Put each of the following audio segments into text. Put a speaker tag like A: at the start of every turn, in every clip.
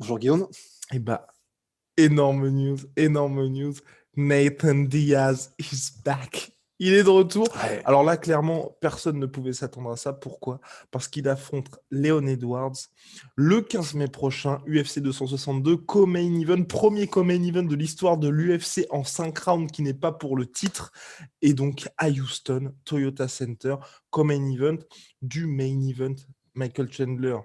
A: Bonjour Guillaume.
B: Eh bah, énorme news, énorme news. Nathan Diaz is back. Il est de retour.
A: Ouais.
B: Alors là, clairement, personne ne pouvait s'attendre à ça. Pourquoi? Parce qu'il affronte Leon Edwards le 15 mai prochain, UFC 262, co-main event, premier co-main event de l'histoire de l'UFC en 5 rounds qui n'est pas pour le titre. Et donc à Houston, Toyota Center, co-main event du main event. Michael Chandler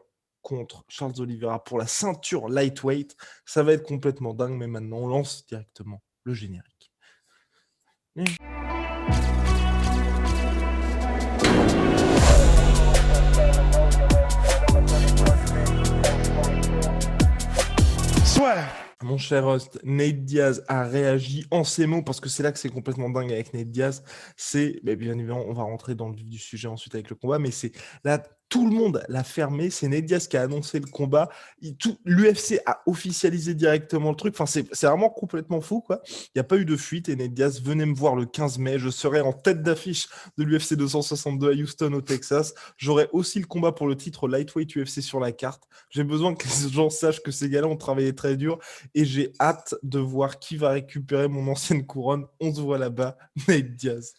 B: contre Charles Oliveira pour la ceinture lightweight. Ça va être complètement dingue, mais maintenant on lance directement le générique.
A: Soit.
B: Mon cher host, Nate Diaz a réagi en ces mots parce que c'est là que c'est complètement dingue avec Nate Diaz. C'est, bien évidemment, on va rentrer dans le vif du sujet ensuite avec le combat, mais c'est là, tout le monde l'a fermé. C'est Nate Diaz qui a annoncé le combat. L'UFC a officialisé directement le truc. Enfin, c'est vraiment complètement fou, quoi. Il n'y a pas eu de fuite et Nate Diaz, venez me voir le 15 mai. Je serai en tête d'affiche de l'UFC 262 à Houston, au Texas. J'aurai aussi le combat pour le titre lightweight UFC sur la carte. J'ai besoin que les gens sachent que ces gars-là ont travaillé très dur et j'ai hâte de voir qui va récupérer mon ancienne couronne. On se voit là-bas, Nate Diaz.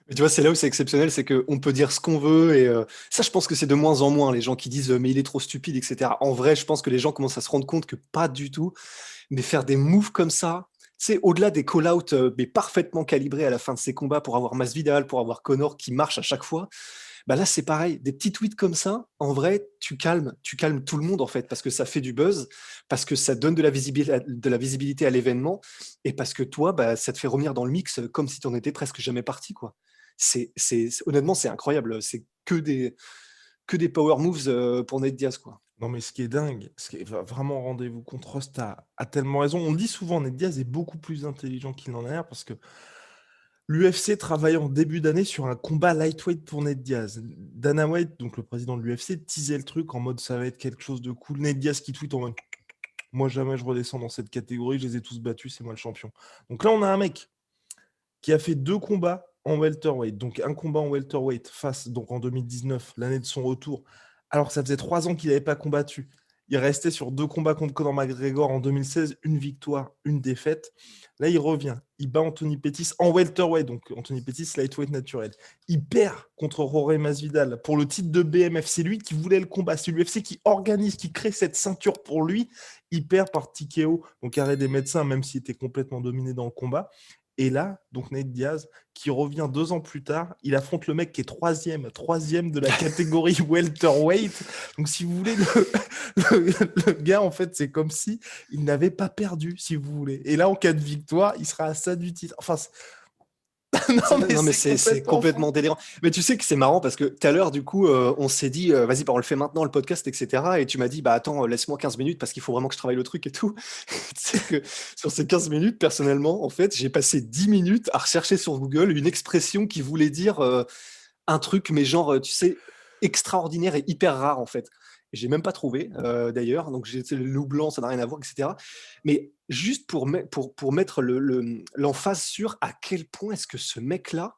A: Mais tu vois, c'est là où c'est exceptionnel, c'est qu'on peut dire ce qu'on veut et ça, je pense que c'est de moins en moins les gens qui disent mais il est trop stupide, etc. En vrai, je pense que les gens commencent à se rendre compte que pas du tout. Mais faire des moves comme ça, c'est au-delà des call-outs mais parfaitement calibrés à la fin de ces combats pour avoir Masvidal, pour avoir Connor qui marche à chaque fois. Bah là, c'est pareil, des petits tweets comme ça, en vrai, tu calmes tout le monde en fait, parce que ça fait du buzz, parce que ça donne de la visibilité à l'événement, et parce que toi, bah, ça te fait revenir dans le mix comme si tu en étais presque jamais parti, quoi. Honnêtement, c'est incroyable. C'est que des power moves pour Nate Diaz, quoi.
B: Non, mais ce qui est dingue, vraiment rendez-vous compte, Rost a tellement raison. On dit souvent Nate Diaz est beaucoup plus intelligent qu'il n'en a l'air parce que l'UFC travaillait en début d'année sur un combat lightweight pour Nate Diaz. Dana White, donc le président de l'UFC, teasait le truc en mode ça va être quelque chose de cool. Nate Diaz qui tweet en mode moi jamais je redescends dans cette catégorie, je les ai tous battus, c'est moi le champion. Donc là on a un mec qui a fait 2 combats en welterweight, donc un combat en welterweight face donc en 2019, l'année de son retour, alors que ça faisait 3 ans qu'il n'avait pas combattu. Il restait sur 2 combats contre Conor McGregor en 2016, une victoire, une défaite. Là, il revient. Il bat Anthony Pettis en welterweight, donc Anthony Pettis, lightweight naturel. Il perd contre Jorge Masvidal pour le titre de BMF. C'est lui qui voulait le combat. C'est l'UFC qui organise, qui crée cette ceinture pour lui. Il perd par TKO, donc arrêt des médecins, même s'il était complètement dominé dans le combat. Et là, donc Nate Diaz, qui revient 2 ans plus tard, il affronte le mec qui est troisième de la catégorie welterweight. Donc, si vous voulez, le gars, en fait, c'est comme si il n'avait pas perdu, si vous voulez. Et là, en cas de victoire, il sera à ça du titre. Enfin,
A: Non, mais c'est complètement
B: fou.
A: délirant. Mais tu sais que c'est marrant parce que tout à l'heure, du coup, on s'est dit, vas-y, bah, on le fait maintenant, le podcast, etc. Et tu m'as dit, bah attends, laisse-moi 15 minutes parce qu'il faut vraiment que je travaille le truc et tout. Tu sais que sur ces 15 minutes, personnellement, en fait, j'ai passé 10 minutes à rechercher sur Google une expression qui voulait dire un truc, mais genre, tu sais, extraordinaire et hyper rare, en fait. Et j'ai même pas trouvé, d'ailleurs. Donc, j'ai tu sais, le loup blanc, ça n'a rien à voir, etc. Mais juste pour mettre l'emphase sur à quel point est-ce que ce mec-là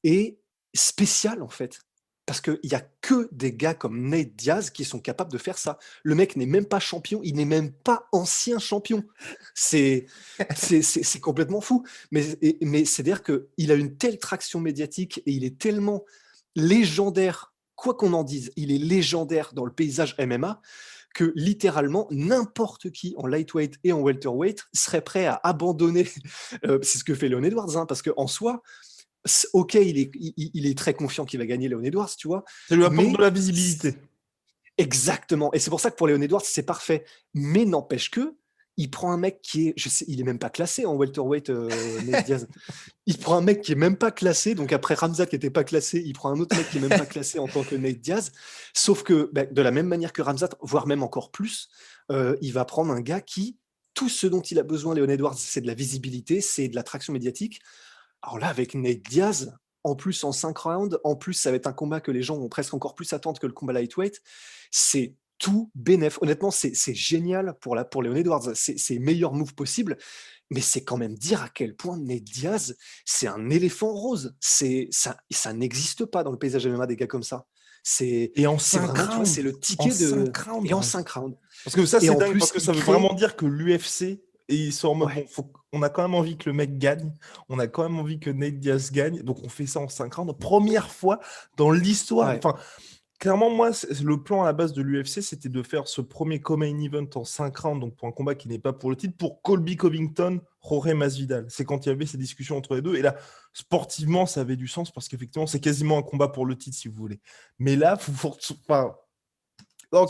A: est spécial, en fait. Parce qu'il y a que des gars comme Nate Diaz qui sont capables de faire ça. Le mec n'est même pas champion, il n'est même pas ancien champion. C'est complètement fou. Mais c'est-à-dire qu'il a une telle traction médiatique et il est tellement légendaire, quoi qu'on en dise, il est légendaire dans le paysage MMA que littéralement n'importe qui en lightweight et en welterweight serait prêt à abandonner. C'est ce que fait Leon Edwards, hein, parce qu'en soi, ok, il est très confiant qu'il va gagner Leon Edwards, tu vois,
B: Ça lui apporte de
A: mais
B: la visibilité.
A: exactement. Et c'est pour ça que pour Leon Edwards, c'est parfait. Mais n'empêche que, il prend un mec qui est, je sais, il est même pas classé en welterweight, Nate Diaz. Il prend un mec qui est même pas classé, donc après Ramzat qui était pas classé, il prend un autre mec qui est même pas classé en tant que Nate Diaz. Sauf que, bah, de la même manière que Ramzat, voire même encore plus, il va prendre un gars qui, tout ce dont il a besoin, Leon Edwards, c'est de la visibilité, c'est de l'attraction médiatique. Alors là, avec Nate Diaz, en plus en 5 rounds, en plus ça va être un combat que les gens vont presque encore plus attendre que le combat lightweight. C'est tout bénef. Honnêtement, c'est génial pour Leon Edwards. C'est le meilleur move possible. Mais c'est quand même dire à quel point Nate Diaz, c'est un éléphant rose. Ça n'existe pas dans le paysage MMA des gars comme ça.
B: Et en
A: C'est
B: 5
A: vraiment, tu vois, c'est
B: rounds.
A: le
B: En
A: ticket
B: 5
A: de.
B: rounds,
A: Et en
B: Rust.
A: 5 rounds.
B: Parce que ça,
A: Et
B: c'est
A: en
B: dingue, parce
A: plus,
B: que ça
A: il
B: veut
A: crée.
B: vraiment dire que l'UFC, et ils sont en mode, bon,
A: Ouais,
B: on a quand même envie que le mec gagne, on a quand même envie que Nate Diaz gagne, donc on fait ça en 5 rounds. Première fois dans l'histoire,
A: ouais.
B: enfin, clairement, moi, le plan à la base de l'UFC, c'était de faire ce premier co-main event en 5 rounds, donc pour un combat qui n'est pas pour le titre, pour Colby Covington, Jorge Masvidal. C'est quand il y avait ces discussions entre les deux. Et là, sportivement, ça avait du sens parce qu'effectivement, c'est quasiment un combat pour le titre, si vous voulez. Mais là, enfin, non,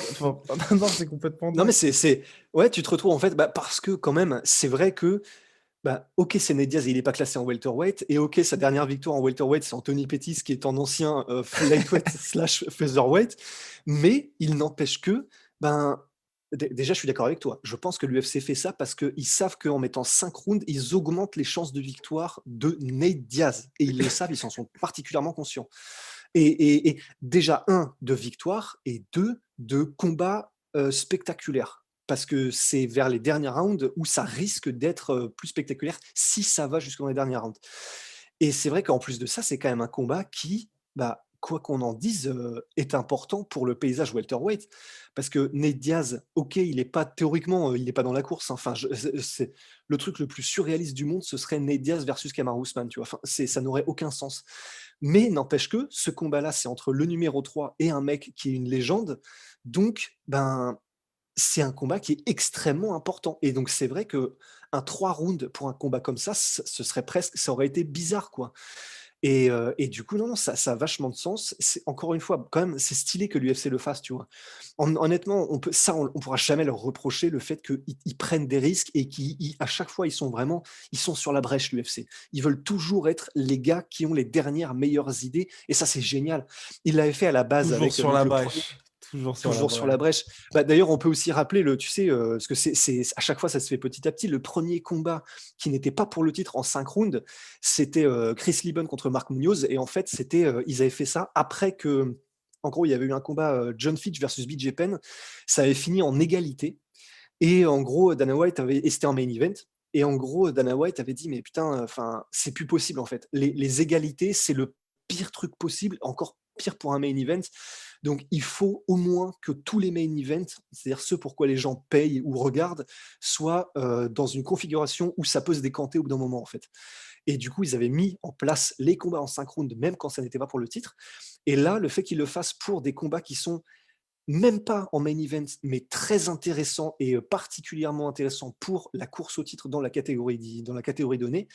B: c'est complètement
A: Non, mais
B: dingue.
A: Ouais, tu te retrouves en fait, bah, parce que quand même, c'est vrai que, bah, ok, c'est Ned Diaz, il n'est pas classé en welterweight, et ok, sa dernière victoire en welterweight, c'est Anthony Pettis, qui est en ancien lightweight slash featherweight, mais il n'empêche que, ben, déjà, je suis d'accord avec toi. Je pense que l'UFC fait ça parce qu'ils savent qu'en mettant 5 rounds, ils augmentent les chances de victoire de Nate Diaz. Et ils le savent, ils s'en sont particulièrement conscients. Et déjà, un, de victoire, et deux, de combat spectaculaire. Parce que c'est vers les derniers rounds où ça risque d'être plus spectaculaire si ça va jusqu'en les derniers rounds. Et c'est vrai qu'en plus de ça, c'est quand même un combat qui, bah, quoi qu'on en dise, est important pour le paysage welterweight. Parce que Nate Diaz, ok, il est pas théoriquement, il n'est pas dans la course. Enfin, c'est le truc le plus surréaliste du monde, ce serait Nate Diaz versus Kamaru Usman. Tu vois, enfin, ça n'aurait aucun sens. Mais n'empêche que ce combat-là, c'est entre le numéro 3 et un mec qui est une légende. Donc, ben, c'est un combat qui est extrêmement important. Et donc, c'est vrai que un 3 rounds pour un combat comme ça, ce serait presque, ça aurait été bizarre, quoi. Et du coup, non, non, ça a vachement de sens. C'est, encore une fois, quand même, c'est stylé que l'UFC le fasse, tu vois. Honnêtement, on pourra jamais leur reprocher le fait qu'ils prennent des risques et qu'à chaque fois, ils sont sur la brèche, l'UFC. Ils veulent toujours être les gars qui ont les dernières meilleures idées. Et ça, c'est génial. Ils l'avaient fait à la base
B: Toujours
A: avec
B: sur
A: donc
B: la
A: le premier.
B: brèche. Toujours sur la
A: Toujours sur la
B: brèche.
A: brèche. Bah, d'ailleurs, on peut aussi rappeler, tu sais, parce que à chaque fois, ça se fait petit à petit. Le premier combat qui n'était pas pour le titre en 5 rounds, c'était Chris Lieben contre Mark Munoz. Et en fait, ils avaient fait ça après que, en gros, il y avait eu un combat John Fitch versus BJ Penn. Ça avait fini en égalité. Et en gros, et c'était un main event. Et en gros, Dana White avait dit, mais putain, enfin, c'est plus possible en fait. Les égalités, c'est le pire truc possible, encore pire pour un main event. Donc, il faut au moins que tous les main events, c'est-à-dire ceux pour quoi les gens payent ou regardent, soient dans une configuration où ça peut se décanter au bout d'un moment en fait. Et du coup, ils avaient mis en place les combats en synchrone, même quand ça n'était pas pour le titre. Et là, le fait qu'ils le fassent pour des combats qui sont même pas en main event, mais très intéressant et particulièrement intéressant pour la course au titre dans la catégorie donnée.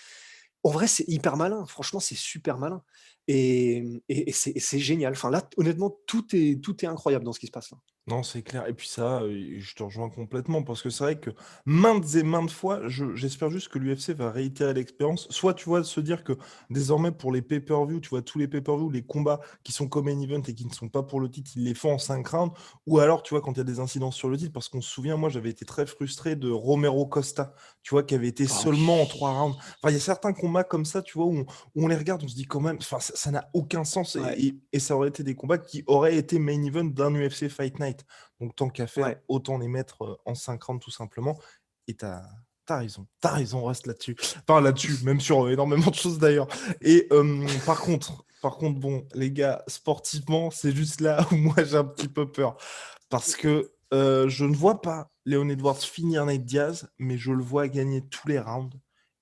A: En vrai, c'est hyper malin. Franchement, c'est super malin. Et c'est génial. Enfin, là, honnêtement, tout est incroyable dans ce qui se passe là.
B: Non, c'est clair. Et puis ça, je te rejoins complètement parce que c'est vrai que maintes et maintes fois, j'espère juste que l'UFC va réitérer l'expérience. Soit, tu vois, se dire que désormais, pour les pay-per-view, tu vois, tous les pay-per-view, les combats qui sont comme main event et qui ne sont pas pour le titre, ils les font en 5 rounds. Ou alors, tu vois, quand il y a des incidences sur le titre, parce qu'on se souvient, moi, j'avais été très frustré de Romero Costa, tu vois, qui avait été
A: Ah
B: seulement en 3
A: oui.
B: rounds. Enfin, il y a certains combats comme ça, tu vois, où on les regarde, on se dit quand même, enfin, ça n'a aucun sens.
A: Ouais,
B: Et ça aurait été des combats qui auraient été main event d'un UFC Fight Night. Donc, tant qu'à faire,
A: ouais.
B: autant les mettre en 5 rounds tout simplement. Et t'as raison, reste là-dessus. Enfin, là-dessus, même sur énormément de choses d'ailleurs. Et par contre, bon, les gars, sportivement, c'est juste là où moi j'ai un petit peu peur. Parce que je ne vois pas Leon Edwards finir Nate Diaz, mais je le vois gagner tous les rounds.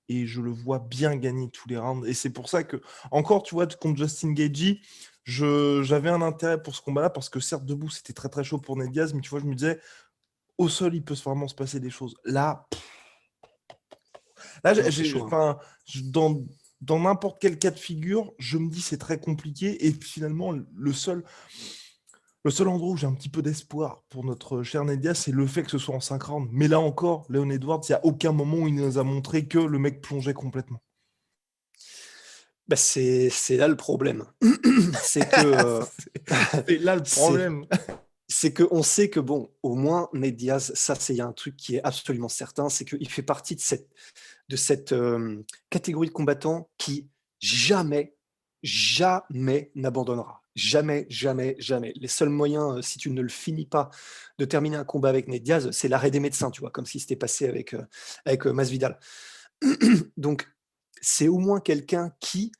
B: Et je le vois bien gagner tous les rounds. Et c'est pour ça que, encore, tu vois, contre Justin Gaethje, j'avais un intérêt pour ce combat-là parce que certes, debout, c'était très très chaud pour Nate Diaz, mais tu vois, je me disais, au sol, il peut vraiment se passer des choses. Là,
A: Non, c'est chaud, hein.
B: enfin, dans n'importe quel cas de figure, je me dis c'est très compliqué. Et finalement, le seul endroit où j'ai un petit peu d'espoir pour notre cher Nate Diaz, c'est le fait que ce soit en 5 rounds. Mais là encore, Leon Edwards, il n'y a aucun moment où il nous a montré que le mec plongeait complètement.
A: Bah, c'est là le problème. C'est que
B: C'est là le
A: c'est
B: problème.
A: c'est qu'on sait que, bon, au moins, Nate Diaz, ça, il y a un truc qui est absolument certain, c'est qu'il fait partie de cette catégorie de combattants qui jamais, jamais n'abandonnera. Jamais, jamais, jamais. Les seuls moyens, si tu ne le finis pas, de terminer un combat avec Nate Diaz, c'est l'arrêt des médecins, tu vois, comme si c'était passé avec Masvidal. Donc, c'est au moins quelqu'un qui,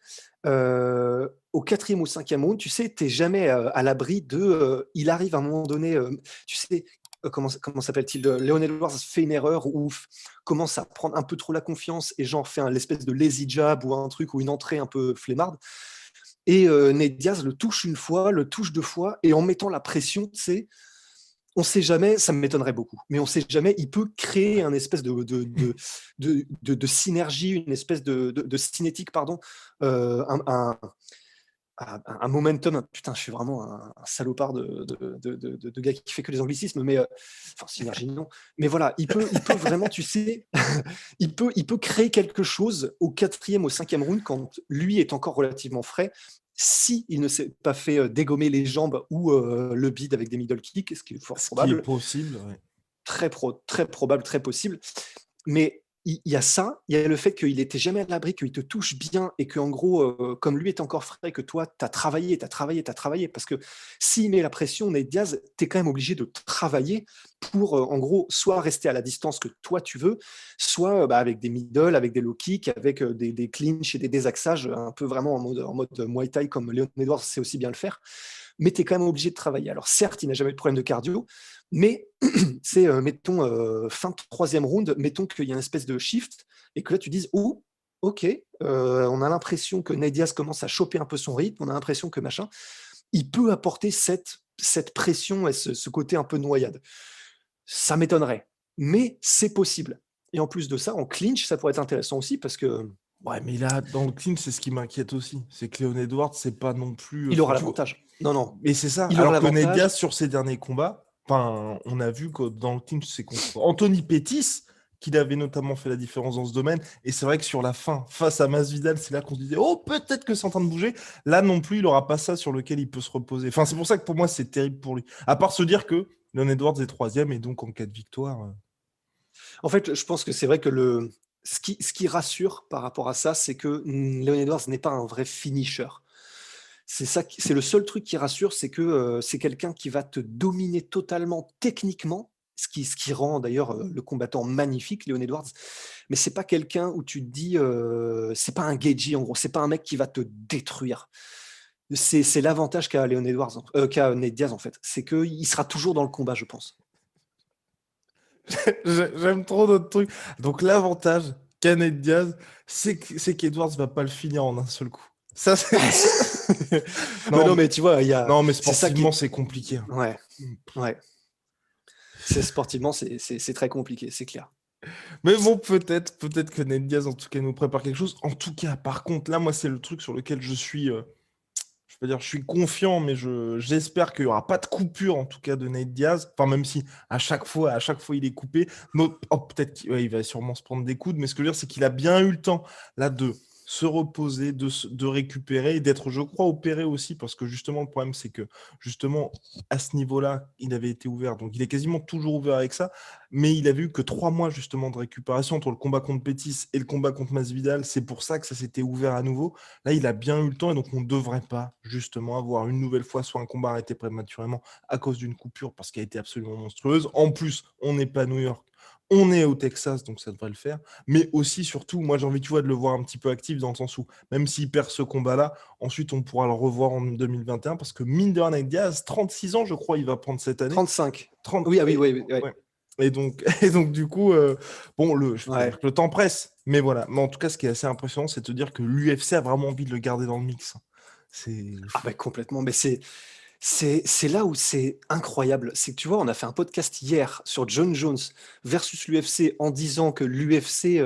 A: au 4e ou 5e round, tu sais, tu es jamais, à l'abri de, il arrive à un moment donné, tu sais, comment s'appelle-t-il? Leon Edwards fait une erreur ou commence à prendre un peu trop la confiance et genre fait l'espèce de lazy jab ou un truc ou une entrée un peu flemmarde et Nate Diaz le touche une fois, le touche 2 fois et en mettant la pression, tu sais, on sait jamais, ça m'étonnerait beaucoup, mais on sait jamais, il peut créer un espèce de synergie, une espèce de cinétique, pardon, un momentum. Putain, je suis vraiment un salopard de gars qui fait que les anglicismes, mais enfin, synergie, non. Mais voilà, il peut vraiment, tu sais, il peut créer quelque chose au 4e, au 5e round quand lui est encore relativement frais. Si il ne s'est pas fait dégommer les jambes ou le bide avec des middle kicks, ce qui est fort
B: Ce qui est
A: probable,
B: possible, ouais.
A: très probable, très possible. Mais il y a ça, il y a le fait qu'il était jamais à l'abri, qu'il te touche bien et qu'en gros, comme lui est encore frais, que toi, tu as travaillé. Parce que s'il met la pression, Nate Diaz, tu es quand même obligé de travailler pour, en gros, soit rester à la distance que toi tu veux, soit avec des middle, avec des low kicks, avec des clinches et des désaxages, un peu vraiment en mode Muay Thai comme Leon Edwards sait aussi bien le faire. Mais tu es quand même obligé de travailler. Alors certes, il n'a jamais eu de problème de cardio, mais c'est, mettons, fin de 3e round, mettons qu'il y a une espèce de shift et que là, tu dises: «Oh, OK, on a l'impression que Nate Diaz commence à choper un peu son rythme, on a l'impression que machin». Il peut apporter cette pression et ce côté un peu noyade. Ça m'étonnerait, mais c'est possible et en plus de ça, en clinch, ça pourrait être intéressant aussi parce que
B: Ouais, mais là, dans le clinch, c'est ce qui m'inquiète aussi. C'est que Leon Edwards, c'est pas non plus.
A: il aura
B: Enfin, tu vois.
A: l'avantage. Non, non,
B: Mais c'est ça.
A: il aura
B: Alors que Nate
A: l'avantage.
B: Diaz, sur ses derniers combats, enfin, on a vu que dans le clinch, c'est contre Anthony Pettis qu'il avait notamment fait la différence dans ce domaine. Et c'est vrai que sur la fin, face à Masvidal, c'est là qu'on se disait, oh, peut-être que c'est en train de bouger. Là non plus, il aura pas ça sur lequel il peut se reposer. Enfin, c'est pour ça que pour moi, c'est terrible pour lui. À part se dire que Leon Edwards est 3e et donc en cas de victoire.
A: En fait, je pense que c'est vrai que ce qui rassure par rapport à ça, c'est que Leon Edwards n'est pas un vrai finisher. C'est le seul truc qui rassure, c'est que c'est quelqu'un qui va te dominer totalement techniquement, ce qui rend d'ailleurs le combattant magnifique, Leon Edwards. Mais c'est pas quelqu'un où tu te dis, c'est pas un Gaethje en gros, c'est pas un mec qui va te détruire. C'est l'avantage qu'a Leon Edwards, qu'a Nate Diaz en fait, c'est qu'il sera toujours dans le combat, je pense.
B: J'aime trop notre truc. Donc l'avantage Canet Diaz, c'est qu'Edwards va pas le finir en un seul coup. Ça, c'est.
A: Mais
B: Non,
A: non, mais tu vois,
B: non, mais
A: c'est ça qui
B: sportivement,
A: est.
B: c'est compliqué, hein.
A: Ouais, ouais. C'est sportivement, c'est très compliqué, c'est clair.
B: Mais bon, peut-être que Nate Diaz, en tout cas, nous prépare quelque chose. En tout cas, par contre, là, moi, c'est le truc sur lequel je suis. Je peux dire, je suis confiant, mais j'espère qu'il n'y aura pas de coupure, en tout cas, de Nate Diaz. Enfin, même si à chaque fois, il est coupé. Peut-être qu'il va sûrement se prendre des coudes, mais ce que je veux dire, c'est qu'il a bien eu le temps, là, de se reposer, de récupérer et d'être, je crois, opéré aussi, parce que justement, le problème, c'est que, justement, à ce niveau-là, il avait été ouvert. Donc, il est quasiment toujours ouvert avec ça, mais il avait eu que 3 mois, justement, de récupération entre le combat contre Pettis et le combat contre Masvidal. C'est pour ça que ça s'était ouvert à nouveau. Là, il a bien eu le temps et donc on ne devrait pas justement avoir une nouvelle fois soit un combat arrêté prématurément à cause d'une coupure parce qu'elle a été absolument monstrueuse. En plus, on n'est pas à New York, on est au Texas, donc ça devrait le faire. Mais aussi, surtout, moi j'ai envie, tu vois, de le voir un petit peu actif dans le sens où même s'il perd ce combat-là, ensuite on pourra le revoir en 2021 parce que mine de rien, avec Diaz, 36 ans, je crois, il va prendre cette année.
A: 35.
B: 30,
A: Oui, ah oui, oui, oui.
B: ouais. Et donc, du coup, bon, je peux pas
A: Ouais.
B: dire que le temps presse, mais voilà. Mais en tout cas, ce qui est assez impressionnant, c'est de te dire que l'UFC a vraiment envie de le garder dans le mix. C'est.
A: Ah bah complètement, mais c'est là où c'est incroyable. C'est que tu vois, on a fait un podcast hier sur John Jones versus l'UFC en disant que l'UFC,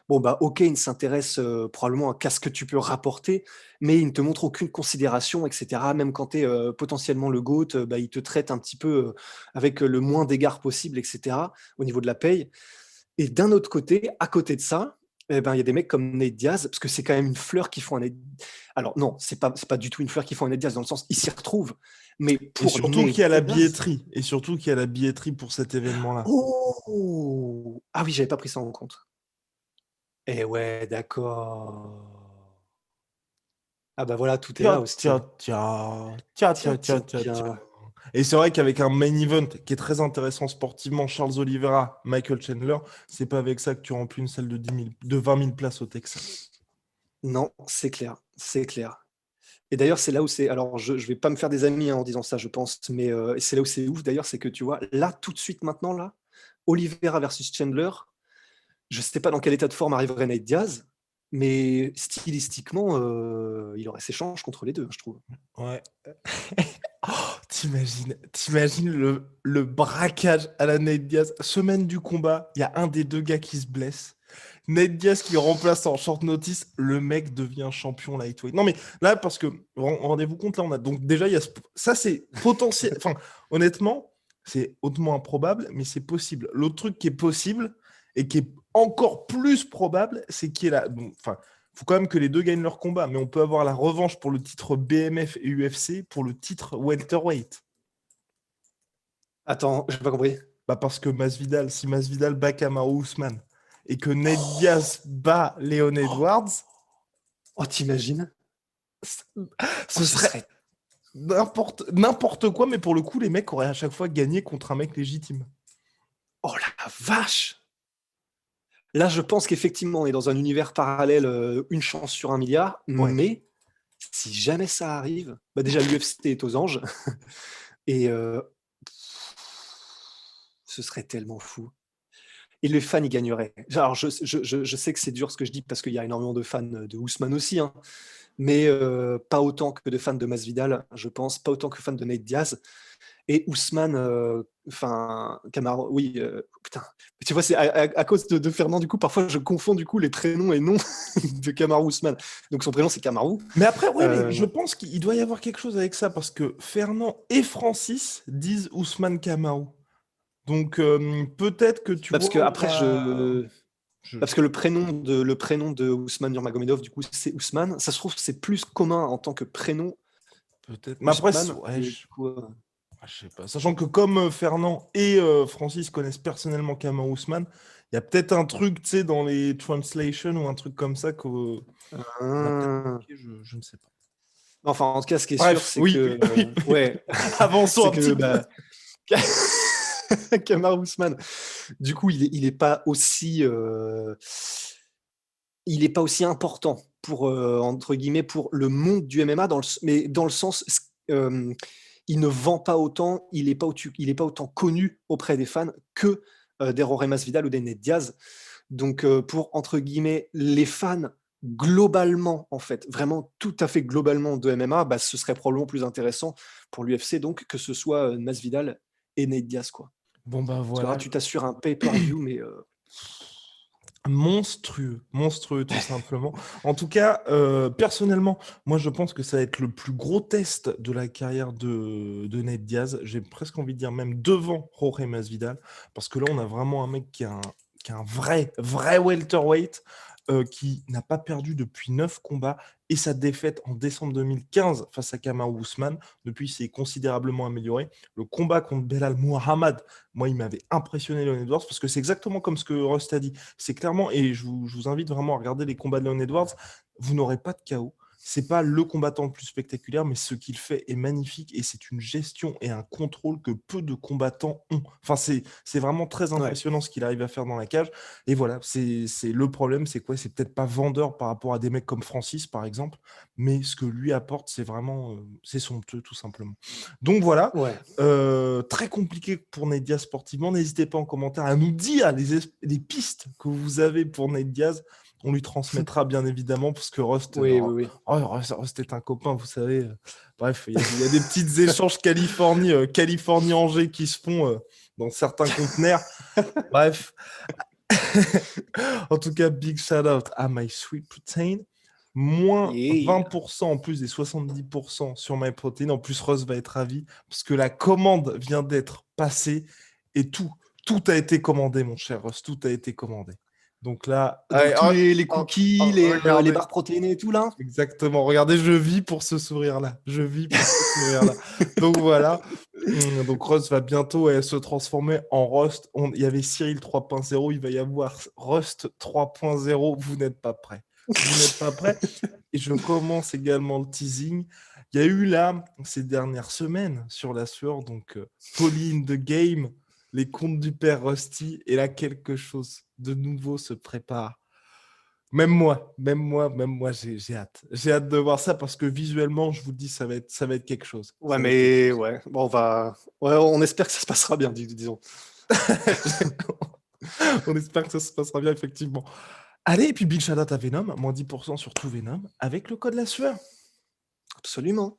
A: bon bah ok, il ne s'intéresse probablement qu'à ce que tu peux rapporter, mais il ne te montre aucune considération, etc. Même quand tu es potentiellement le GOAT, bah, il te traite un petit peu avec le moins d'égards possible, etc. au niveau de la paye. Et d'un autre côté, à côté de ça, eh ben, il y a des mecs comme Nate Diaz, parce que c'est quand même une fleur qui font un Nate. Alors non, c'est pas du tout une fleur qui font un Nate Diaz, dans le sens, il s'y retrouve. Mais
B: Et
A: pour
B: surtout
A: Nate
B: qu'il y a la
A: Diaz...
B: billetterie. Et surtout qu'il y a la billetterie pour cet événement-là.
A: Oh! Ah oui, j'avais pas pris ça en compte. Eh ouais, d'accord. Ah bah voilà, tout est là
B: Tiens,
A: aussi.
B: tiens, tiens, tiens, tiens,
A: Tiens,
B: tiens,
A: tiens,
B: tiens, tiens.
A: tiens.
B: Et c'est vrai qu'avec un main event qui est très intéressant sportivement, Charles Oliveira, Michael Chandler, c'est pas avec ça que tu remplis une salle de 20 000 places au Texas.
A: Non, c'est clair, c'est clair. Et d'ailleurs, c'est là où c'est alors je vais pas me faire des amis, hein, en disant ça, je pense, mais c'est là où c'est ouf d'ailleurs, c'est que tu vois, là, tout de suite maintenant, là, Oliveira versus Chandler, je sais pas dans quel état de forme arriverait Nate Diaz, mais stylistiquement, il aurait ses chances contre les 2, je trouve.
B: Ouais. Oh, t'imagines le braquage à la Nate Diaz. Semaine du combat, il y a un des deux gars qui se blesse. Nate Diaz qui le remplace en short notice, le mec devient champion lightweight. Non mais là, parce que, rendez-vous compte, là on a donc déjà, il y a ça c'est potentiel, enfin honnêtement, c'est hautement improbable, mais c'est possible. L'autre truc qui est possible, et qui est encore plus probable, c'est qu'il y ait là, enfin, faut quand même que les deux gagnent leur combat, mais on peut avoir la revanche pour le titre BMF et UFC pour le titre welterweight.
A: Attends, j'ai pas compris.
B: Bah parce que Masvidal, si Masvidal bat Kamaru Usman et que Nate Diaz bat Leon Edwards,
A: Oh, t'imagines? Oh,
B: ce
A: ce
B: serait
A: serait
B: n'importe quoi, mais pour le coup, les mecs auraient à chaque fois gagné contre un mec légitime.
A: oh la vache! Là, je pense qu'effectivement, on est dans un univers parallèle, une chance sur 1 milliard,
B: Ouais.
A: mais si jamais ça arrive, bah, déjà l'UFC est aux anges et ce serait tellement fou et les fans, ils gagneraient. Alors je sais que c'est dur ce que je dis parce qu'il y a énormément de fans, de Ousmane aussi, hein, mais pas autant que de fans de Masvidal, je pense, pas autant que fans de Nate Diaz et Ousmane, enfin, Kamaru, oui, putain, tu vois, c'est à cause de Fernand, du coup, parfois je confonds du coup les prénoms et noms de Kamaru Ousmane. Donc son prénom c'est Kamaru.
B: Mais après, ouais, mais
A: Euh,
B: je pense qu'il doit y avoir quelque chose avec ça parce que Fernand et Francis disent Ousmane Kamaru. Donc peut-être que tu
A: Parce
B: vois,
A: que après
B: je-
A: parce que le prénom de Ousmane Nurmagomedov, du coup, c'est Ousmane. Ça se trouve c'est plus commun en tant que prénom
B: peut-être. Mais après,
A: Ousmane
B: ouais,
A: et du coup,
B: je sais pas. Sachant que comme Fernand et Francis connaissent personnellement Kamaru Ousmane, il y a peut-être un truc, tu sais, dans les translations ou un truc comme ça qu'on a peut-être
A: hein.
B: manqué, je ne sais pas.
A: Enfin, en tout cas, ce qui est sûr,
B: Bref,
A: c'est
B: oui,
A: que
B: oui, oui.
A: ouais,
B: Avançons
A: c'est
B: un petit
A: que
B: peu.
A: bah, Kamaru Ousmane, du coup, il est pas aussi, il est pas aussi important pour, entre guillemets, pour le monde du MMA mais dans le sens, il ne vend pas autant, il est pas autant connu auprès des fans que, des Jorge Masvidal ou des Nate Diaz. Donc, pour, entre guillemets, les fans globalement, en fait, vraiment tout à fait globalement de MMA, bah, ce serait probablement plus intéressant pour l'UFC donc que ce soit, Masvidal et Nate Diaz, quoi.
B: Bon, bah
A: Parce que là,
B: voilà.
A: tu t'assures un pay-per-view, mais,
B: Monstrueux, monstrueux tout simplement. En tout cas, personnellement, moi je pense que ça va être le plus gros test de la carrière de Nate Diaz. J'ai presque envie de dire même devant Jorge Masvidal, parce que là on a vraiment un mec qui a un vrai welterweight, qui n'a pas perdu depuis 9 combats, et sa défaite en décembre 2015 face à Kamaru Usman, depuis il s'est considérablement amélioré. Le combat contre Belal Muhammad, moi il m'avait impressionné Leon Edwards, parce que c'est exactement comme ce que Rust a dit. C'est clairement, et je vous invite vraiment à regarder les combats de Leon Edwards, vous n'aurez pas de KO. C'est pas le combattant le plus spectaculaire, mais ce qu'il fait est magnifique et c'est une gestion et un contrôle que peu de combattants ont. Enfin, c'est vraiment très
A: ouais.
B: impressionnant ce qu'il arrive à faire dans la cage. Et voilà, c'est le problème, c'est quoi? C'est peut-être pas vendeur par rapport à des mecs comme Francis, par exemple, mais ce que lui apporte, c'est vraiment, c'est somptueux, tout simplement. Donc voilà,
A: Ouais.
B: très compliqué pour Nate Diaz sportivement. N'hésitez pas en commentaire à nous dire les pistes que vous avez pour Nate Diaz. On lui transmettra bien évidemment parce que Rust,
A: Oui, oui, oui.
B: Rust est un copain, vous savez. Bref, il y a des petits échanges Californie-Angers qui se font dans certains conteneurs. Bref, en tout cas, big shout out à My Sweet Protein. Moins
A: Yeah.
B: 20% en plus des 70% sur My Protein. En plus, Rose va être ravi parce que la commande vient d'être passée et tout a été commandé, mon cher Rose. Tout a été commandé. Donc là,
A: Donc
B: allez,
A: tous les cookies, les
B: regardez.
A: barres protéinées et tout là?
B: Exactement. Regardez, je vis pour ce sourire-là. Je vis pour ce sourire-là. Donc voilà. Donc Rust va bientôt se transformer en Rust. Il y avait Cyril 3.0, il va y avoir Rust 3.0. Vous n'êtes pas prêts. Vous n'êtes pas prêts. Et je commence également le teasing. Il y a eu là, ces dernières semaines, sur la sueur, donc Pauline the Game, les contes du père Rusty. Et là, quelque chose de nouveau se prépare. Même moi, j'ai hâte. J'ai hâte de voir ça parce que visuellement, je vous le dis, ça va être quelque chose.
A: Ouais,
B: Ça va être quelque
A: mais
B: chose.
A: ouais, bon, ouais, on espère que ça se passera bien, disons.
B: On espère que ça se passera bien, effectivement. Allez, et puis big shout out à Venom, moins 10% sur tout Venom, avec le code la sueur.
A: Absolument.